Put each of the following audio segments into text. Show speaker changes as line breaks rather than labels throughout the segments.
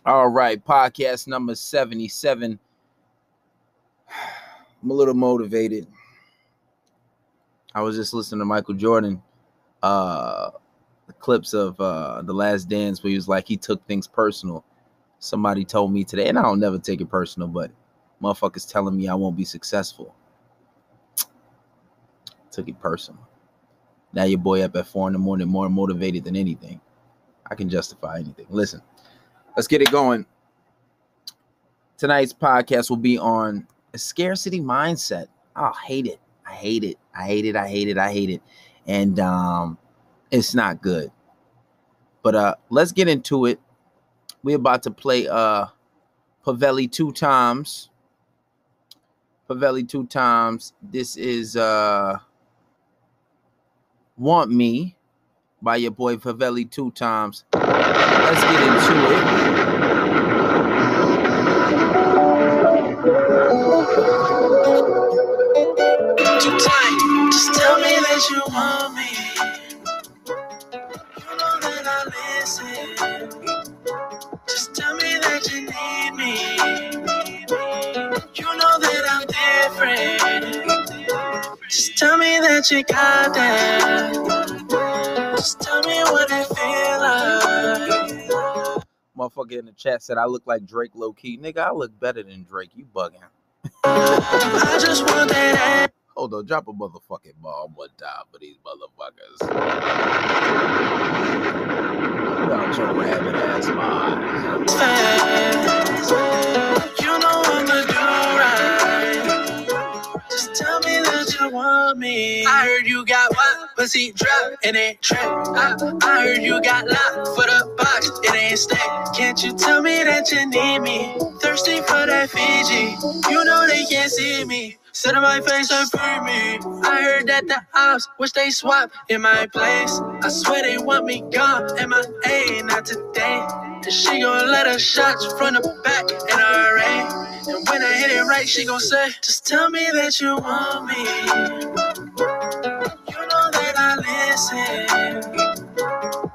All right, podcast number 77. I'm a little motivated. I was just listening to Michael Jordan, the clips of The Last Dance where he was like, he took things personal. Somebody told me today, and I don't never take it personal, but motherfuckers telling me I won't be successful. Took it personal. Now your boy up at 4 a.m, more motivated than anything. I can justify anything. Listen, let's get it going. Tonight's podcast will be on a scarcity mindset. Oh, I hate it. And it's not good. But let's get into it. We're about to play Pavelli two times. This is Want Me by your boy Pavelli two times. Let's get into it.
Too tight, just tell me that you want me. You know that I listen. Just tell me that you need me. You know that I'm different. Just tell me that you got that. Just tell me what it feel like.
Motherfucker in the chat said I look like Drake low key. Nigga, I look better than Drake. You bugging.
I just want that.
Hold on, drop a motherfucking bomb one time for these motherfuckers. Got your rabbit ass mind.
You know I'ma do right. Just tell me that you want me. I heard you got one pussy drop and it trap. I heard you got locked for the box, it ain't stacked. Can't you tell me that you need me? Thirsty for that Fiji. You know they can't see me. Sit on my face and free me. I heard that the ops wish they swap in my place. I swear they want me gone. MIA, not today. And she gon' let her shots from the back in her rain. And when I hit it right, she gon' say, just tell me that you want me. You know that I listen.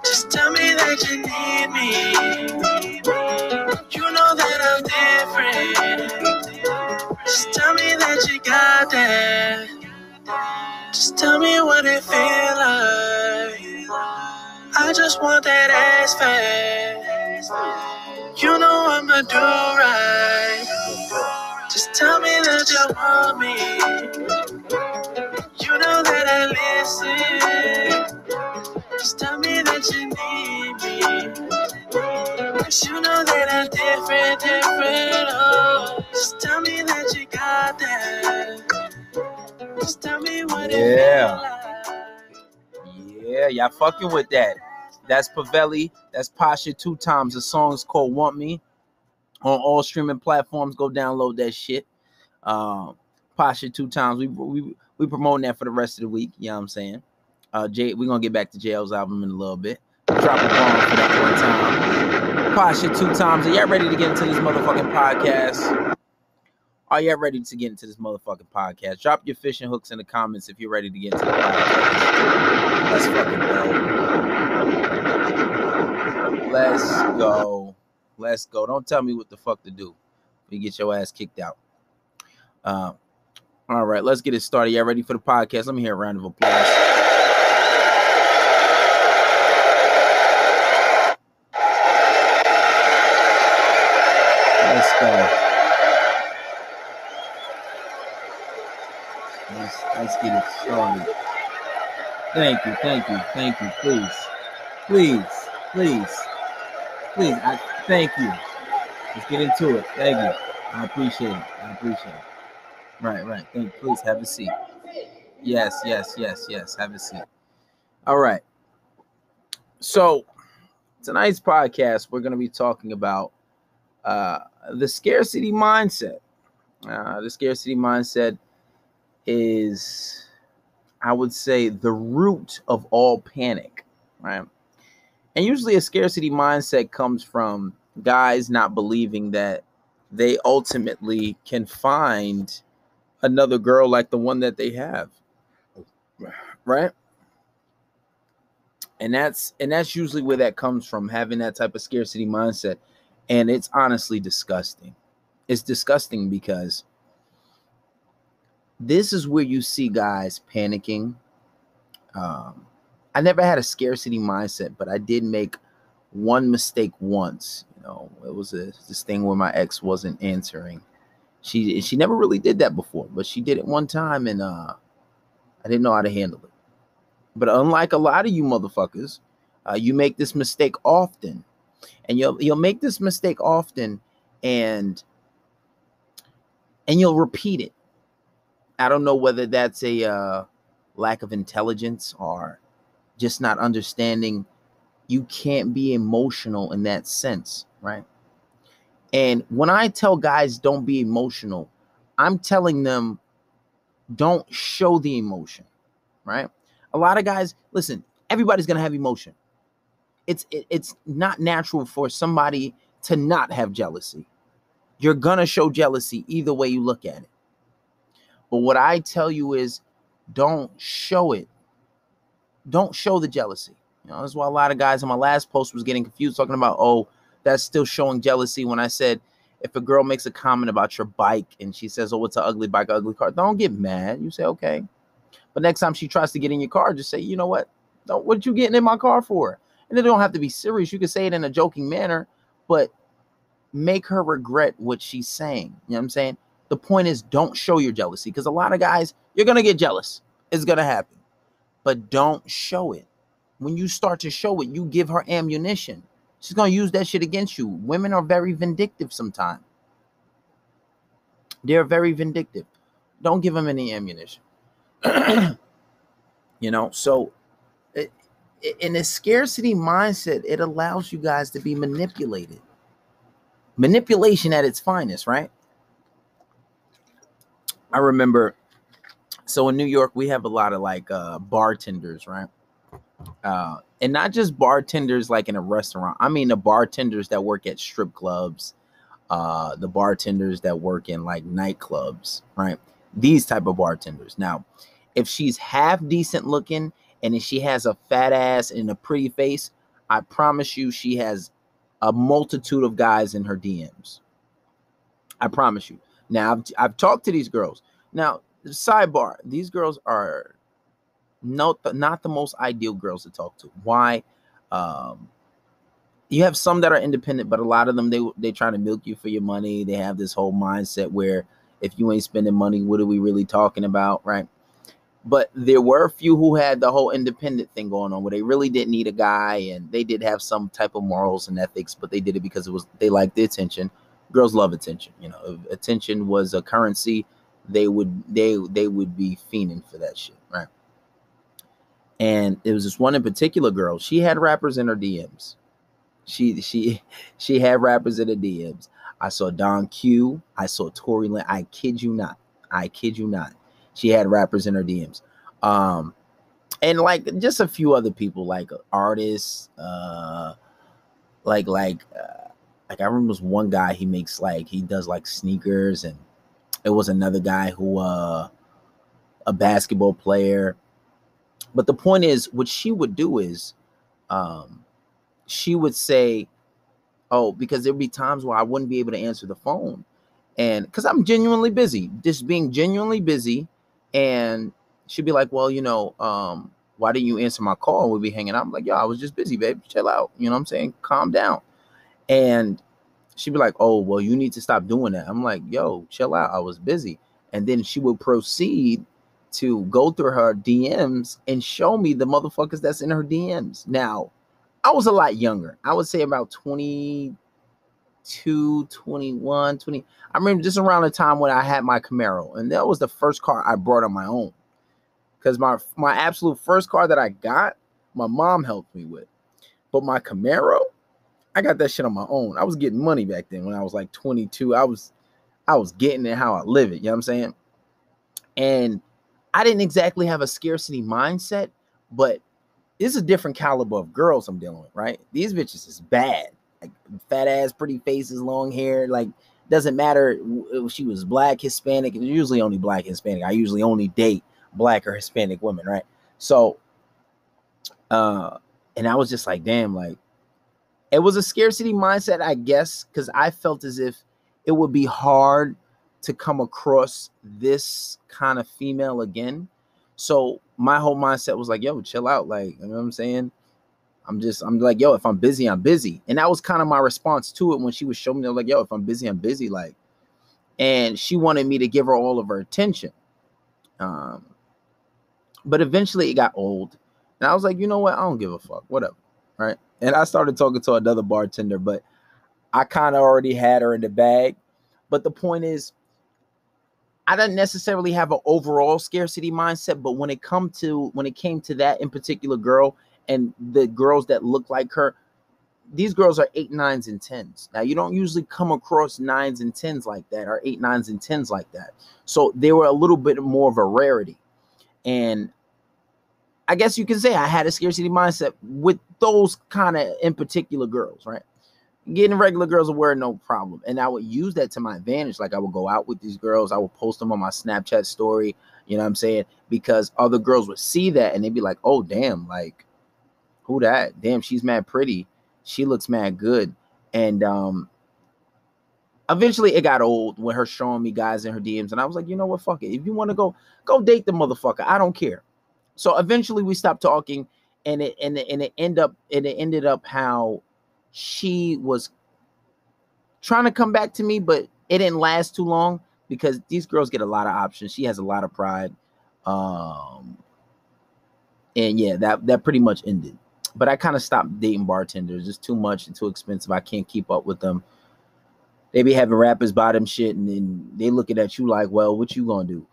Just tell me that you need me. You know that I'm different. Just tell me that you got that. Just tell me what it feel like. I just want that ass fast. You know I'ma do right. Just tell me that you want me. You know that I listen. Just tell me that you need me. 'Cause you know that I'm different, oh. Just tell me that you got that. Just tell me what it feel like.
Yeah, y'all fucking with that. That's Pavelli. That's Pasha two times. The song's called Want Me. On all streaming platforms, go download that shit. Pasha two times. We promoting that for the rest of the week. You know what I'm saying? We're gonna get back to JL's album in a little bit. Drop a bomb for that one time. Pasha two times. Are y'all ready to get into this motherfucking podcast? Are y'all ready to get into this motherfucking podcast? Drop your fishing hooks in the comments if you're ready to get into the podcast. Let's fucking go. Let's go. Don't tell me what the fuck to do. You get your ass kicked out. All right, let's get it started. Y'all ready for the podcast? Let me hear a round of applause. Let's go. Let's get it started. Thank you. Please. Thank you. Let's get into it. Thank you. I appreciate it. Right. Thank you. Please have a seat. Yes. Have a seat. All right. So tonight's podcast, we're going to be talking about the scarcity mindset. The scarcity mindset is, I would say, the root of all panic, right? And usually a scarcity mindset comes from guys not believing that they ultimately can find another girl like the one that they have, right? And that's usually where that comes from, having that type of scarcity mindset. And it's honestly disgusting. It's disgusting because this is where you see guys panicking. I never had a scarcity mindset, but I did make one mistake once. It was this thing where my ex wasn't answering. She never really did that before, but she did it one time, and I didn't know how to handle it. But unlike a lot of you motherfuckers, you make this mistake often, and you'll make this mistake often, and you'll repeat it. I don't know whether that's a lack of intelligence or just not understanding. You can't be emotional in that sense, right? And when I tell guys don't be emotional, I'm telling them don't show the emotion, right? A lot of guys, listen, everybody's going to have emotion. It's not natural for somebody to not have jealousy. You're going to show jealousy either way you look at it. But what I tell you is don't show it. Don't show the jealousy. That's why a lot of guys on my last post was getting confused talking about, oh, that's still showing jealousy. When I said, if a girl makes a comment about your bike and she says, oh, it's an ugly bike, ugly car, don't get mad. You say, okay. But next time she tries to get in your car, just say, you know what? What you getting in my car for? And it don't have to be serious. You can say it in a joking manner, but make her regret what she's saying. You know what I'm saying? The point is, don't show your jealousy, because a lot of guys, you're going to get jealous. It's going to happen. But don't show it. When you start to show it, you give her ammunition. She's going to use that shit against you. Women are very vindictive sometimes. They're very vindictive. Don't give them any ammunition. So in a scarcity mindset, it allows you guys to be manipulated. Manipulation at its finest, right? I remember, so in New York, we have a lot of like bartenders, right? And not just bartenders like in a restaurant. I mean the bartenders that work at strip clubs, the bartenders that work in like nightclubs, right? These type of bartenders. Now, if she's half decent looking and if she has a fat ass and a pretty face, I promise you she has a multitude of guys in her DMs. I promise you. Now, I've talked to these girls. Now, sidebar, these girls are not the most ideal girls to talk to. Why? You have some that are independent, but a lot of them, they try to milk you for your money. They have this whole mindset where if you ain't spending money, what are we really talking about, right? But there were a few who had the whole independent thing going on where they really didn't need a guy, and they did have some type of morals and ethics, but they did it because they liked the attention. Girls love attention. If attention was a currency, they would be fiending for that shit, right? And there was this one in particular girl. She had rappers in her DMs. She had rappers in her DMs. I saw Don Q. I saw Tory Lane. I kid you not. She had rappers in her DMs. And like just a few other people, like artists, like I remember was one guy, he does like sneakers, and it was another guy who a basketball player. But the point is, what she would do is she would say, oh, because there'd be times where I wouldn't be able to answer the phone, and because I'm genuinely busy, just being genuinely busy. And she'd be like, well, why didn't you answer my call? We'd be hanging out. I'm like, yo, I was just busy, babe. Chill out. You know what I'm saying? Calm down. And she'd be like, oh, well, you need to stop doing that. I'm like, yo, chill out. I was busy. And then she would proceed to go through her DMs and show me the motherfuckers that's in her DMs. Now, I was a lot younger. I would say about 22, 21, 20. I remember just around the time when I had my Camaro, and that was the first car I brought on my own. Because my absolute first car that I got, my mom helped me with. But my Camaro, I got that shit on my own. I was getting money back then when I was like 22. I was getting it how I live it. You know what I'm saying? And I didn't exactly have a scarcity mindset, but this is a different caliber of girls I'm dealing with, right? These bitches is bad. Like fat ass, pretty faces, long hair. Like, doesn't matter if she was black, Hispanic. It's usually only black, Hispanic. I usually only date black or Hispanic women, right? So, and I was just like, damn, like, It was a scarcity mindset, I guess, because I felt as if it would be hard to come across this kind of female again. So my whole mindset was like, yo, chill out. Like, you know what I'm saying? I'm like, yo, if I'm busy, I'm busy. And that was kind of my response to it when she was showing me, like, yo, if I'm busy, I'm busy. Like, and she wanted me to give her all of her attention. But eventually it got old. And I was like, you know what? I don't give a fuck. Whatever. Right. And I started talking to another bartender, but I kind of already had her in the bag. But the point is, I didn't necessarily have an overall scarcity mindset, but when it came to that in particular girl and the girls that look like her, these girls are 8, 9s, and 10s. Now, you don't usually come across 9s and 10s like that, or 8, 9s, and 10s like that. So they were a little bit more of a rarity. And I guess you can say I had a scarcity mindset with those kind of in particular girls, right? Getting regular girls were no problem. And I would use that to my advantage. Like, I would go out with these girls. I would post them on my Snapchat story. You know what I'm saying? Because other girls would see that and they'd be like, oh, damn, like, who that? Damn, she's mad pretty. She looks mad good. And eventually it got old with her showing me guys in her DMs. And I was like, you know what? Fuck it. If you want to go date the motherfucker. I don't care. So eventually we stopped talking, and it ended up how she was trying to come back to me, but it didn't last too long because these girls get a lot of options. She has a lot of pride. And yeah, that pretty much ended. But I kind of stopped dating bartenders. It's too much and too expensive. I can't keep up with them. They be having rappers buy them shit, and then they looking at you like, well, what you gonna do?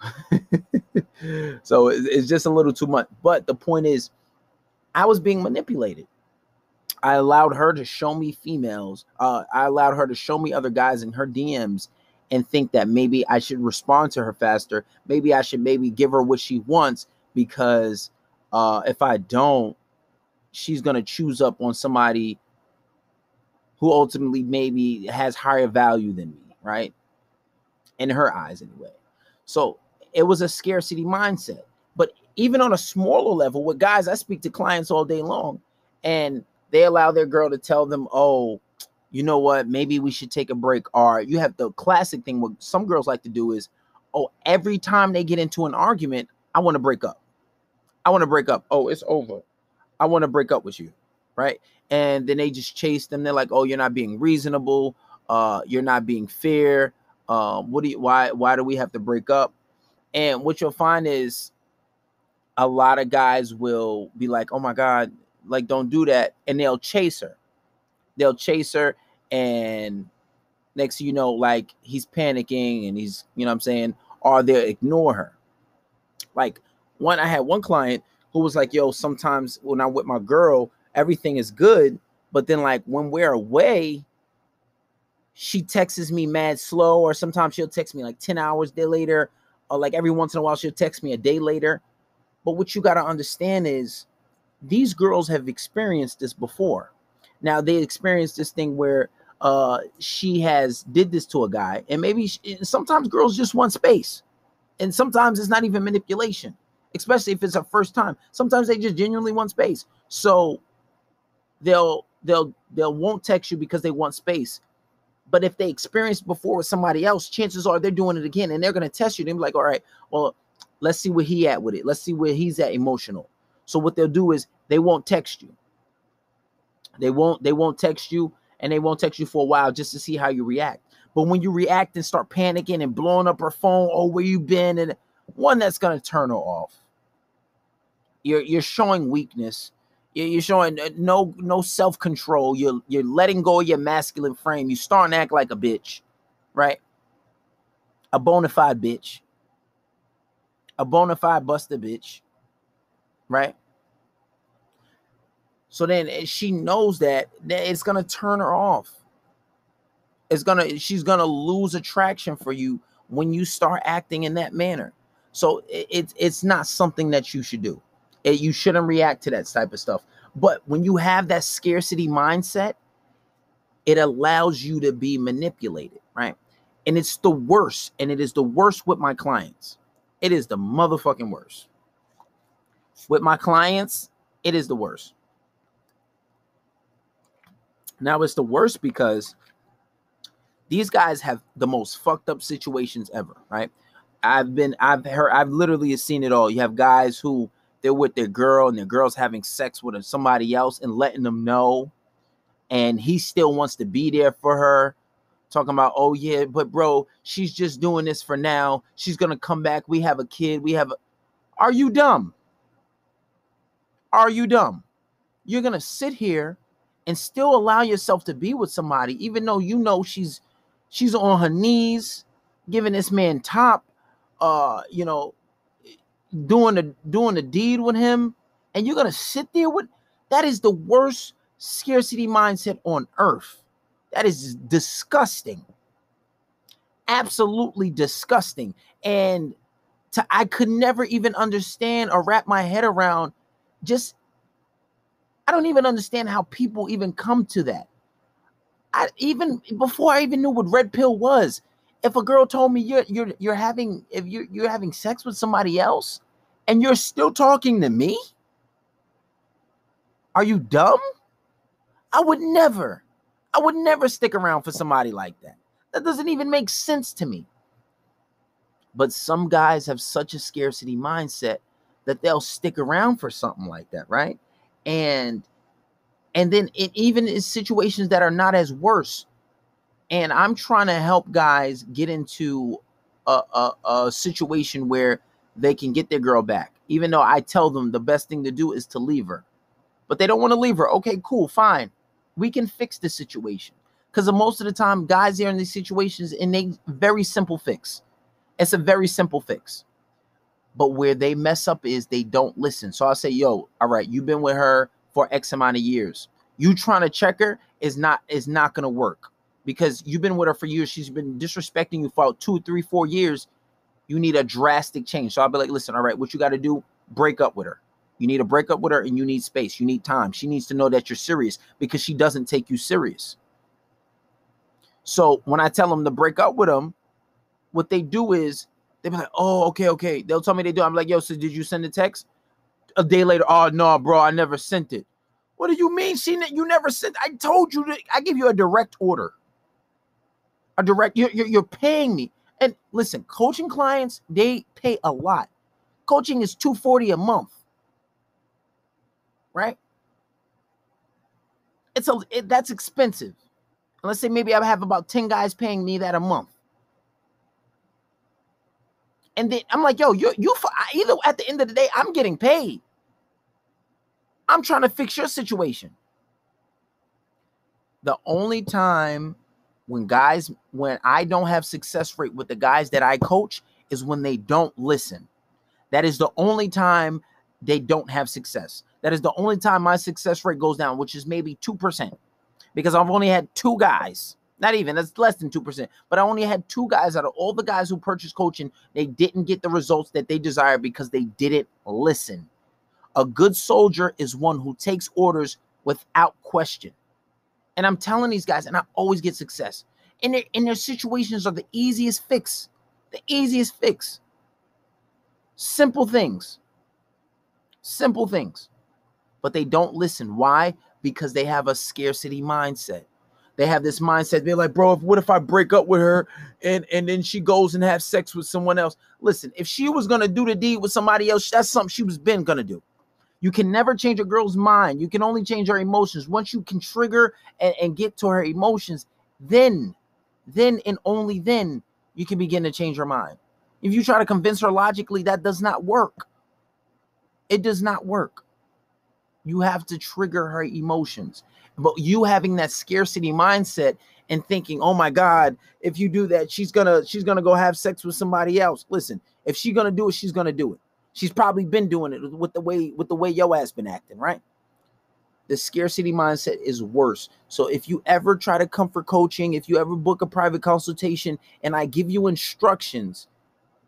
So it's just a little too much. But the point is, I was being manipulated. I allowed her to show me females. I allowed her to show me other guys in her DMs and think that maybe I should respond to her faster. Maybe I should give her what she wants, because if I don't, she's going to choose up on somebody who ultimately maybe has higher value than me, right? In her eyes anyway. So it was a scarcity mindset. But even on a smaller level with guys, I speak to clients all day long, and they allow their girl to tell them, oh, you know what, maybe we should take a break. Or you have the classic thing what some girls like to do is, oh, every time they get into an argument, I want to break up. I want to break up. Oh, it's over. I want to break up with you, right? And then they just chase them. They're like, oh, you're not being reasonable. You're not being fair. Why do we have to break up? And what you'll find is a lot of guys will be like, oh my God, like, don't do that. And they'll chase her. They'll chase her. And next thing you know, like, he's panicking and he's, you know what I'm saying? Or they'll ignore her. Like, I had one client who was like, yo, sometimes when I'm with my girl, everything is good. But then, like, when we're away, she texts me mad slow, or sometimes she'll text me like 10 hours later, or like every once in a while she'll text me a day later. But what you got to understand is these girls have experienced this before. Now, they experienced this thing where she has did this to a guy, and maybe sometimes girls just want space, and sometimes it's not even manipulation, especially if it's her first time. Sometimes they just genuinely want space. So they'll won't text you because they want space. But if they experienced before with somebody else, chances are they're doing it again, and they're going to test you. They'll be like, all right, well, let's see where he at with it. Let's see where he's at emotional. So what they'll do is they won't text you. They won't text you, and they won't text you for a while just to see how you react. But when you react and start panicking and blowing up her phone, oh, where you been? And one, that's going to turn her off. You're showing weakness. You're showing no self-control. You're letting go of your masculine frame. You starting to act like a bitch, right? A bona fide bitch. A bona fide buster bitch, right? So then she knows that it's gonna turn her off. She's gonna lose attraction for you when you start acting in that manner. So it's not something that you should do. You shouldn't react to that type of stuff. But when you have that scarcity mindset, it allows you to be manipulated, right? And it's the worst, and it is the worst with my clients. It is the motherfucking worst. With my clients, it is the worst. Now it's the worst because these guys have the most fucked up situations ever, right? I've literally seen it all. You have guys who they're with their girl and their girl's having sex with somebody else and letting them know, and he still wants to be there for her, talking about, oh yeah, but bro, she's just doing this for now. She's gonna come back. We have a kid. Are you dumb? Are you dumb? You're gonna sit here and still allow yourself to be with somebody, even though you know she's on her knees, giving this man top, you know, doing the deed with him, and you're gonna sit there with that. Is the worst scarcity mindset on earth. That is disgusting. Absolutely disgusting. And I could never even understand or wrap my head around I don't even understand how people even come to that. Even before I even knew what red pill was, if a girl told me you're having sex with somebody else and you're still talking to me, are you dumb? I would never stick around for somebody like that. That doesn't even make sense to me. But some guys have such a scarcity mindset that they'll stick around for something like that, right? And then it even is situations that are not as worse. And I'm trying to help guys get into a situation where they can get their girl back, even though I tell them the best thing to do is to leave her. But they don't want to leave her. Okay, cool, fine. We can fix the situation. Because most of the time, guys are in these situations and they very simple fix. It's a very simple fix. But where they mess up is they don't listen. So I'll say, yo, all right, you've been with her for X amount of years. You trying to check her is not going to work. Because you've been with her for years. She's been disrespecting you for 2, 3, 4 years. You need a drastic change. So I'll be like, listen, all right, what you got to do, break up with her. You need to break up with her and you need space. You need time. She needs to know that you're serious because she doesn't take you serious. So when I tell them to break up with them, what they do is they be like, oh, okay. They'll tell me they do. I'm like, yo, so did you send a text? A day later, oh, no, bro, I never sent it. What do you mean you never sent? I told you I give you a direct order. You're paying me. And listen, coaching clients, they pay a lot. Coaching is $240 a month. Right? That's expensive. And let's say maybe I have about 10 guys paying me that a month. And then I'm like, yo, you either at the end of the day, I'm getting paid. I'm trying to fix your situation. The only time when I don't have success rate with the guys that I coach is when they don't listen. That is the only time they don't have success. That is the only time my success rate goes down, which is maybe 2%. Because I've only had 2 guys. Not even, that's less than 2%. But I only had 2 guys out of all the guys who purchased coaching. They didn't get the results that they desired because they didn't listen. A good soldier is one who takes orders without question. And I'm telling these guys, and I always get success. And their situations are the easiest fix. The easiest fix. Simple things. Simple things. But they don't listen. Why? Because they have a scarcity mindset. They have this mindset. They're like, bro, what if I break up with her and then she goes and have sex with someone else? Listen, if she was going to do the deed with somebody else, that's something she was been going to do. You can never change a girl's mind. You can only change her emotions. Once you can trigger and get to her emotions, then and only then you can begin to change her mind. If you try to convince her logically, that does not work. It does not work. You have to trigger her emotions. But you having that scarcity mindset and thinking, oh my God, if you do that, she's gonna go have sex with somebody else. Listen, if she's gonna do it, she's gonna do it. She's probably been doing it with the way your ass been acting, right? The scarcity mindset is worse. So if you ever try to come for coaching, if you ever book a private consultation and I give you instructions,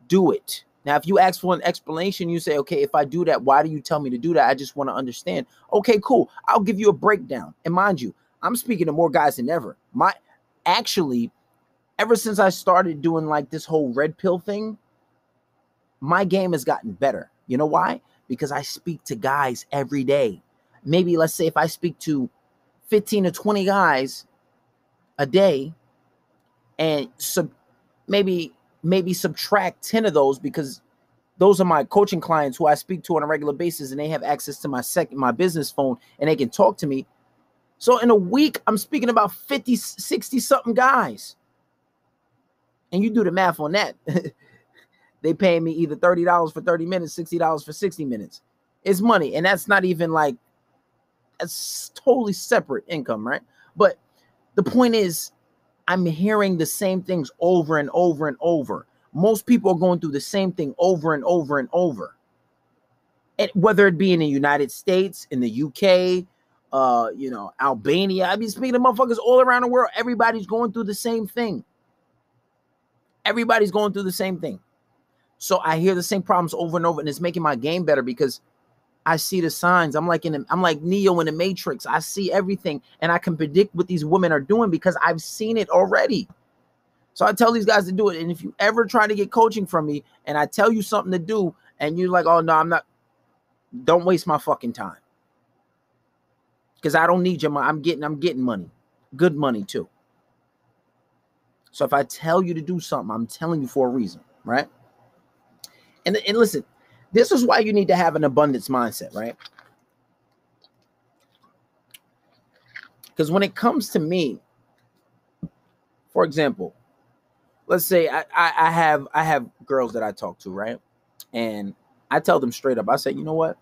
do it. Now, if you ask for an explanation, you say, okay, if I do that, why do you tell me to do that? I just want to understand. Okay, cool. I'll give you a breakdown. And mind you, I'm speaking to more guys than ever. Actually, ever since I started doing like this whole red pill thing, my game has gotten better. You know why? Because I speak to guys every day. Maybe let's say if I speak to 15 to 20 guys a day and maybe subtract 10 of those, because those are my coaching clients who I speak to on a regular basis, and they have access to my business phone and they can talk to me. So in a week, I'm speaking about 50, 60 something guys. And you do the math on that. They paying me either $30 for 30 minutes, $60 for 60 minutes. It's money. And that's not even like, that's totally separate income, right? But the point is, I'm hearing the same things over and over and over. Most people are going through the same thing over and over and over. And whether it be in the United States, in the UK, Albania, I mean, speaking of motherfuckers all around the world, everybody's going through the same thing. Everybody's going through the same thing. So I hear the same problems over and over, and it's making my game better because I see the signs. I'm like Neo in the Matrix. I see everything, and I can predict what these women are doing because I've seen it already. So I tell these guys to do it. And if you ever try to get coaching from me and I tell you something to do and you're like, oh no, I'm not, don't waste my fucking time. Because I don't need your money. I'm getting money. Good money too. So if I tell you to do something, I'm telling you for a reason, right? And listen, this is why you need to have an abundance mindset, right? Because when it comes to me, for example, let's say I have girls that I talk to, right? And I tell them straight up, I say, you know what?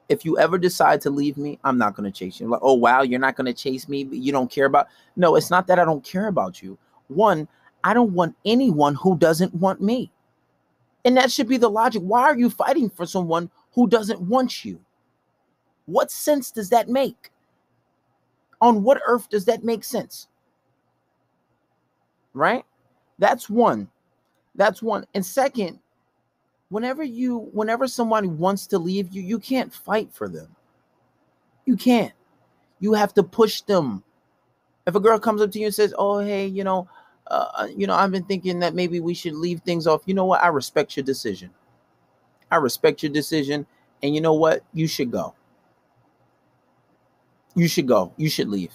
If you ever decide to leave me, I'm not going to chase you. Like, oh, wow, you're not going to chase me, but you don't care about. No, it's not that I don't care about you. One, I don't want anyone who doesn't want me. And that should be the logic. Why are you fighting for someone who doesn't want you? What sense does that make? On what earth does that make sense? Right? That's one. And second, whenever somebody wants to leave you, you can't fight for them. You can't. You have to push them. If a girl comes up to you and says, oh, hey, I've been thinking that maybe we should leave things off. You know what? I respect your decision. And you know what? You should go. You should leave.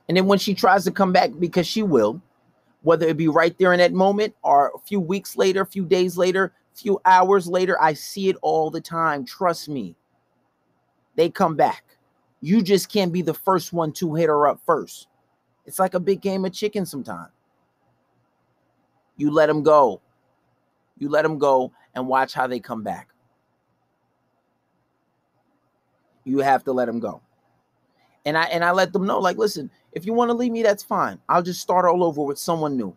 And then when she tries to come back, because she will, whether it be right there in that moment or a few weeks later, a few days later, a few hours later, I see it all the time. Trust me. They come back. You just can't be the first one to hit her up first. It's like a big game of chicken sometimes. You let them go. And watch how they come back. You have to let them go. And I let them know, like, listen, if you want to leave me, that's fine. I'll just start all over with someone new.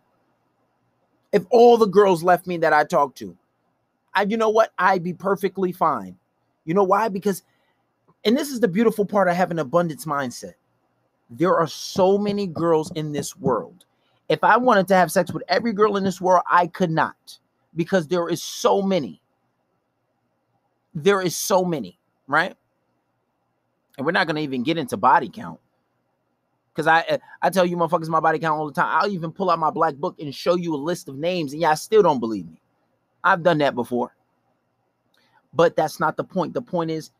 If all the girls left me that I talked to, you know what? I'd be perfectly fine. You know why? Because, and this is the beautiful part of having an abundance mindset. There are so many girls in this world. If I wanted to have sex with every girl in this world, I could not, because there is so many. There is so many, right? And we're not going to even get into body count. Because I tell you motherfuckers my body count all the time. I'll even pull out my black book and show you a list of names, and y'all still don't believe me. I've done that before. But that's not the point. The point is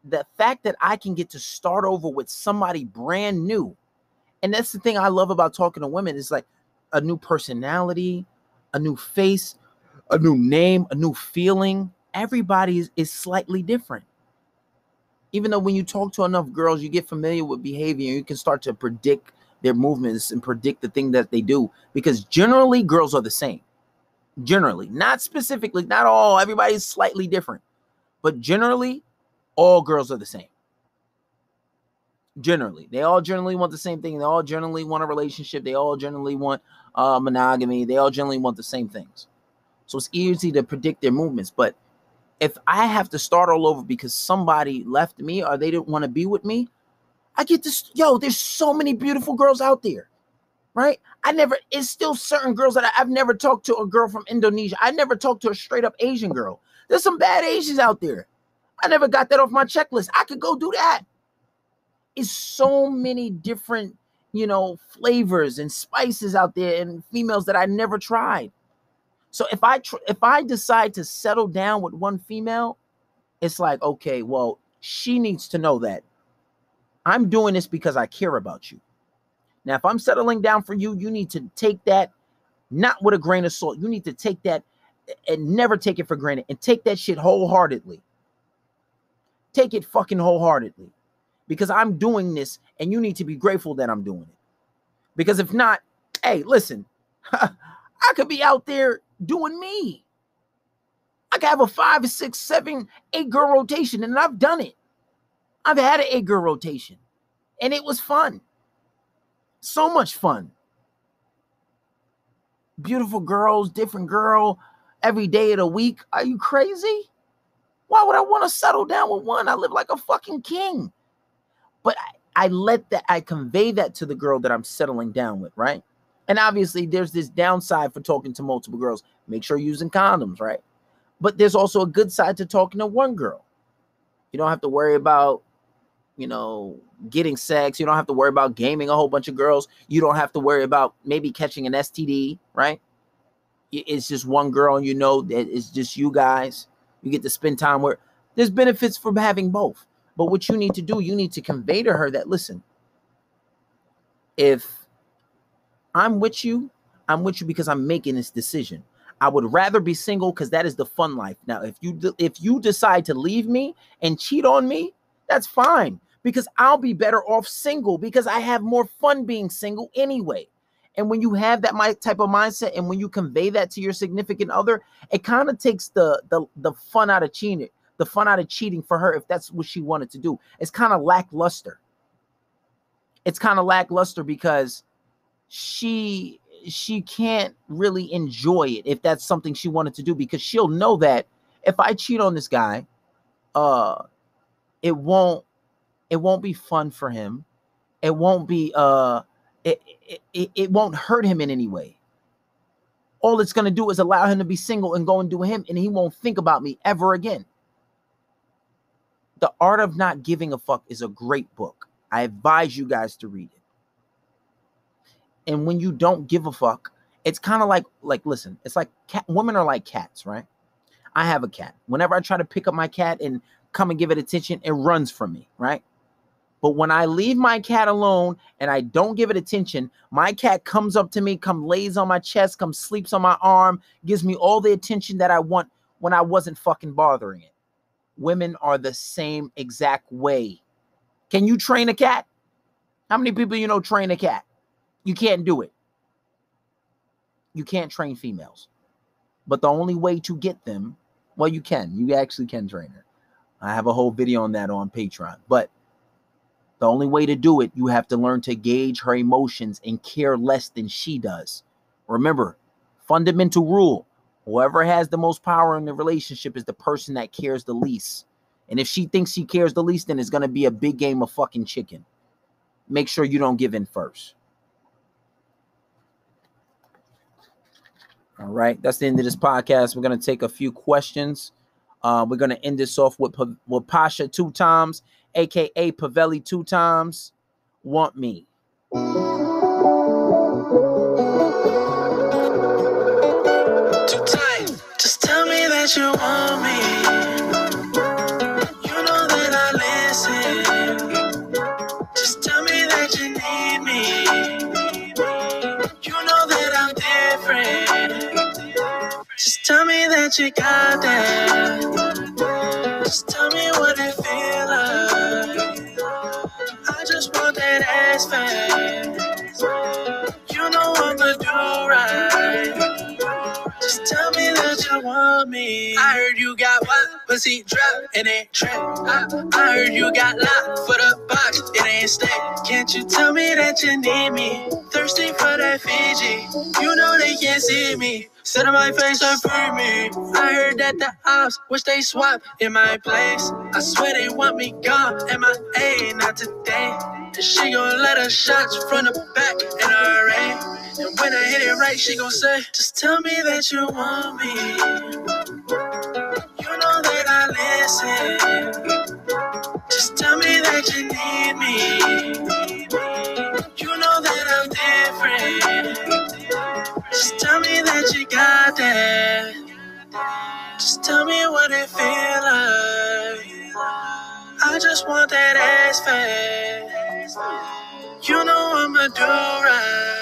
the fact that I can get to start over with somebody brand new. And that's the thing I love about talking to women. It's like a new personality, a new face, a new name, a new feeling. Everybody is slightly different. Even though when you talk to enough girls, you get familiar with behavior, and you can start to predict their movements and predict the thing that they do. Because generally, girls are the same. Generally, not specifically, not all. Everybody's slightly different. But generally, all girls are the same. Generally. They all generally want the same thing. They all generally want a relationship. They all generally want monogamy. They all generally want the same things. So it's easy to predict their movements. But if I have to start all over because somebody left me or they didn't want to be with me, I get this. There's so many beautiful girls out there, right? It's still certain girls that I've never talked to a girl from Indonesia. I never talked to a straight up Asian girl. There's some bad Asians out there. I never got that off my checklist. I could go do that. It's so many different, flavors and spices out there and females that I never tried. So if I decide to settle down with one female, it's like, okay, well, she needs to know that
I'm doing this because I care about you. Now, if I'm settling down for you, you need to take that not with a grain of salt. You need to take that and never take it for granted and take that shit wholeheartedly. Take it fucking wholeheartedly. Because I'm doing this and you need to be grateful that I'm doing it. Because if not, hey, listen, I could be out there doing me. I could have a 5, 6, 7, 8 girl rotation, and I've done it. I've had an 8 girl rotation, and it was fun. So much fun. Beautiful girls, different girl, every day of the week. Are you crazy? Why would I want to settle down with one? I live like a fucking king. But I convey that to the girl that I'm settling down with, right? And obviously there's this downside for talking to multiple girls. Make sure you're using condoms, right? But there's also a good side to talking to one girl. You don't have to worry about, getting sex. You don't have to worry about gaming a whole bunch of girls. You don't have to worry about maybe catching an STD, right? It's just one girl and that it's just you guys. You get to spend time where there's benefits from having both. But what you need to do, you need to convey to her that, listen, if I'm with you because I'm making this decision. I would rather be single because that is the fun life. Now, if you decide to leave me and cheat on me, that's fine because I'll be better off single because I have more fun being single anyway. And when you have that type of mindset and when you convey that to your significant other, it kind of takes the fun out of cheating. The fun out of cheating for her if that's what she wanted to do. It's kind of lackluster. It's kind of lackluster because she can't really enjoy it if that's something she wanted to do because she'll know that if I cheat on this guy, it won't be fun for him. It won't be it won't hurt him in any way. All it's going to do is allow him to be single and go and do him, and he won't think about me ever again. The Art of Not Giving a Fuck is a great book. I advise you guys to read it. And when you don't give a fuck, it's kind of like listen, it's like women are like cats, right? I have a cat. Whenever I try to pick up my cat and come and give it attention, it runs from me, right? But when I leave my cat alone and I don't give it attention, my cat comes up to me, lays on my chest, sleeps on my arm, gives me all the attention that I want when I wasn't fucking bothering it. Women are the same exact way. Can you train a cat? How many people train a cat? You can't do it. You can't train females. But the only way to get them, well, you can. You actually can train her. I have a whole video on that on Patreon. But the only way to do it, you have to learn to gauge her emotions and care less than she does. Remember, fundamental rule. Whoever has the most power in the relationship is the person that cares the least. And if she thinks she cares the least, then it's going to be a big game of fucking chicken. Make sure you don't give in first. All right. That's the end of this podcast. We're going to take a few questions. We're going to end this off with Pasha 2 times, a.k.a. Pavelli 2 times. Want me.
Just tell me that you want me. You know that I listen. Just tell me that you need me. You know that I'm different. Just tell me that you got that. Just tell me what it feel like. I just want that ass fast. You know I'ma do right. Just tell me that you want me. I heard you got one pussy drop and it trap. I heard you got locked for the box, it ain't stay. Can't you tell me that you need me? Thirsty for that Fiji. You know they can't see me. Sit on my face and free me. I heard that the ops wish they swap in my place. I swear they want me gone. MIA, not today. And she gon' let her shots from the back in her rain. And when I hit it right, she gon' say, just tell me that you want me. You know that I listen. Just tell me that you need me. You know that I'm different. Just tell me that you got that. Just tell me what it feel like. I just want that ass fast. You know I'ma do right.